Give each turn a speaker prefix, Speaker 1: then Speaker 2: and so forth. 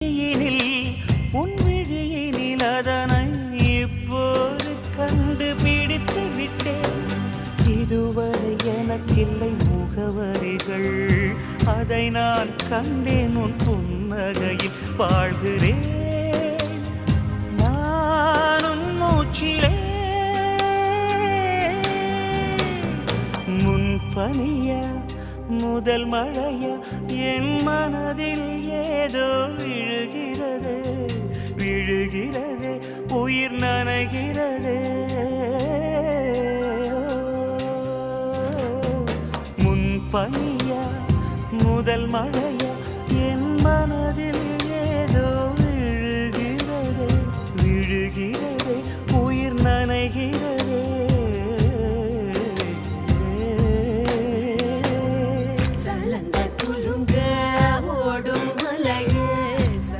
Speaker 1: உன் விழியினில் அதனை இப்போது கண்டுபிடித்து விட்டேன். இதுவரை எனக்கில்லை முகவரிகள், அதை நான் கண்டேன் உன் புன்னகையில். வாழ்கிறேன் நானும் மூச்சிலே. முன்பனியா முதல் மழையா என் மனதில் ஏதோ விழுகிறது விழுகிறது, உயிர் நனைகிறது. முன்பனியா முதல் மழை